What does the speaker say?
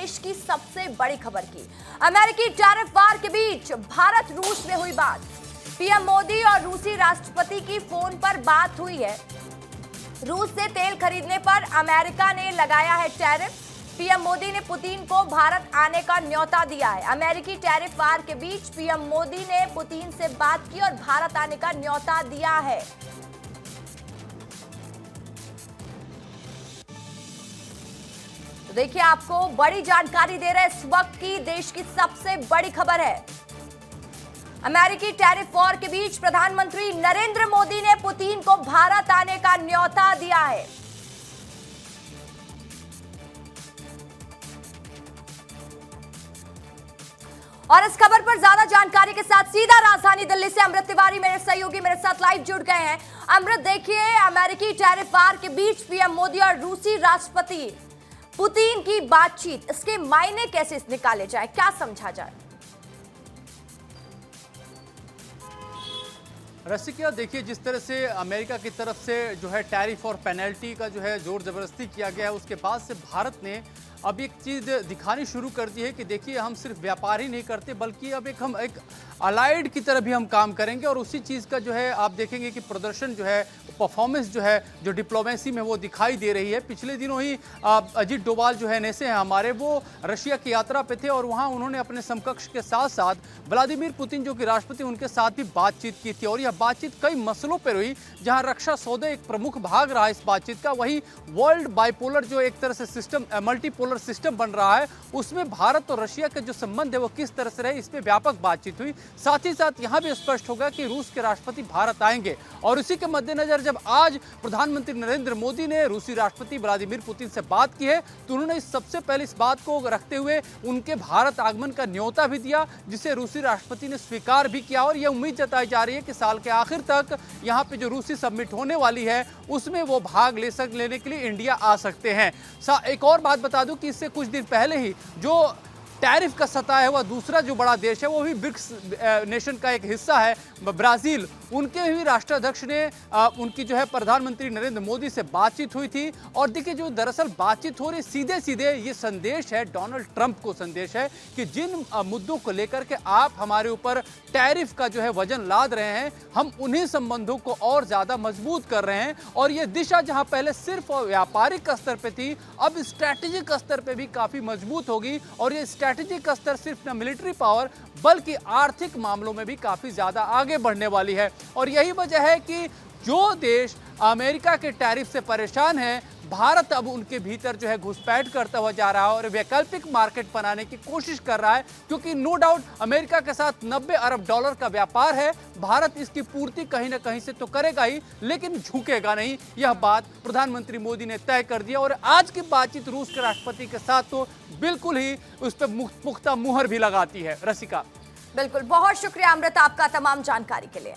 देश की सबसे बड़ी खबर की। अमेरिकी टैरिफ वार के बीच भारत रूस में हुई बात। पीएम मोदी और रूसी राष्ट्रपति की फोन पर बात हुई है। रूस से तेल खरीदने पर अमेरिका ने लगाया है टैरिफ। पीएम मोदी ने पुतिन को भारत आने का न्योता दिया है। अमेरिकी टैरिफ वार के बीच पीएम मोदी ने पुतिन से बात की और भारत आने का न्योता दिया है। तो देखिए, आपको बड़ी जानकारी दे रहे हैं इस वक्त की देश की सबसे बड़ी खबर है। अमेरिकी टैरिफ वॉर के बीच प्रधानमंत्री नरेंद्र मोदी ने पुतिन को भारत आने का न्योता दिया है। और इस खबर पर ज्यादा जानकारी के साथ सीधा राजधानी दिल्ली से अमृत तिवारी मेरे सहयोगी मेरे साथ लाइव जुड़ गए हैं। अमृत, देखिए, अमेरिकी टैरिफ वार के बीच पीएम मोदी और रूसी राष्ट्रपति पुतिन की बातचीत, इसके मायने कैसे निकाले जाए, क्या समझा जाए? रसिका, देखिए, जिस तरह से अमेरिका की तरफ से जो है टैरिफ और पेनल्टी का जो है जोर जबरदस्ती किया गया है, उसके बाद से भारत ने अब एक चीज़ दिखानी शुरू कर दी है कि देखिए, हम सिर्फ व्यापार ही नहीं करते बल्कि अब हम एक अलाइड की तरह भी हम काम करेंगे। और उसी चीज़ का जो है आप देखेंगे कि प्रदर्शन जो है, परफॉर्मेंस जो है, जो डिप्लोमेसी में वो दिखाई दे रही है। पिछले दिनों ही अजीत डोभाल जो है नेसे हैं हमारे, वो रशिया की यात्रा पे थे और वहाँ उन्होंने अपने समकक्ष के साथ साथ व्लादिमीर पुतिन जो कि राष्ट्रपति, उनके साथ भी बातचीत की थी। और यह बातचीत कई मसलों पर हुई, जहाँ रक्षा सौदे एक प्रमुख भाग रहा इस बातचीत का। वही वर्ल्ड बाइपोलर जो एक तरह से सिस्टम, मल्टीपोलर सिस्टम बन रहा है, उसमें भारत और रशिया के जो संबंध है वो किस तरह से रहे, इस पे व्यापक बातचीत हुई। साथ ही साथ यहां भी स्पष्ट होगा कि रूस के राष्ट्रपति भारत आएंगे। और इसी के मद्देनजर जब आज प्रधानमंत्री नरेंद्र मोदी ने रूसी राष्ट्रपति व्लादिमीर पुतिन से बात की है, तो उन्होंने सबसे पहले इस बात को रखते हुए उनके भारत आगमन का न्योता भी दिया, जिसे रूसी राष्ट्रपति ने स्वीकार भी किया। और यह उम्मीद जताई जा रही है कि साल के आखिर तक यहाँ पे जो रूसी समिट होने वाली है उसमें वो भाग लेने के लिए इंडिया आ सकते हैं। एक और बात बता दूं कि इससे कुछ दिन पहले ही जो टैरिफ का सताया हुआ दूसरा जो बड़ा देश है, वो भी ब्रिक्स नेशन का एक हिस्सा है, ब्राजील, उनके भी राष्ट्राध्यक्ष ने उनकी जो है प्रधानमंत्री नरेंद्र मोदी से बातचीत हुई थी। और देखिए, जो दरअसल बातचीत हो रही, सीधे सीधे ये संदेश है, डोनाल्ड ट्रंप को संदेश है कि जिन मुद्दों को लेकर के आप हमारे ऊपर टैरिफ का जो है वजन लाद रहे हैं, हम उन्हीं संबंधों को और ज्यादा मजबूत कर रहे हैं। और ये दिशा जहां पहले सिर्फ व्यापारिक स्तर पे थी, अब स्ट्रैटेजिक स्तर पे भी काफी मजबूत होगी। और ये स्ट्रैटेजिक स्तर सिर्फ न मिलिट्री पावर बल्कि आर्थिक मामलों में भी काफी ज्यादा आगे बढ़ने वाली है। और यही वजह है कि जो देश अमेरिका के टैरिफ से परेशान है, भारत अब उनके भीतर जो है घुसपैठ करता हुआ जा रहा है और वैकल्पिक मार्केट बनाने की कोशिश कर रहा है। क्योंकि नो डाउट अमेरिका के साथ 90 अरब डॉलर का व्यापार है, भारत इसकी पूर्ति कहीं ना कहीं से तो करेगा ही, लेकिन झुकेगा नहीं। यह बात प्रधानमंत्री मोदी ने तय कर दिया। और आज की बातचीत रूस के राष्ट्रपति के साथ तो बिल्कुल ही उस पर पुख्ता मुहर भी लगाती है। रसिका, बिल्कुल, बहुत शुक्रिया अमृत आपका तमाम जानकारी के लिए।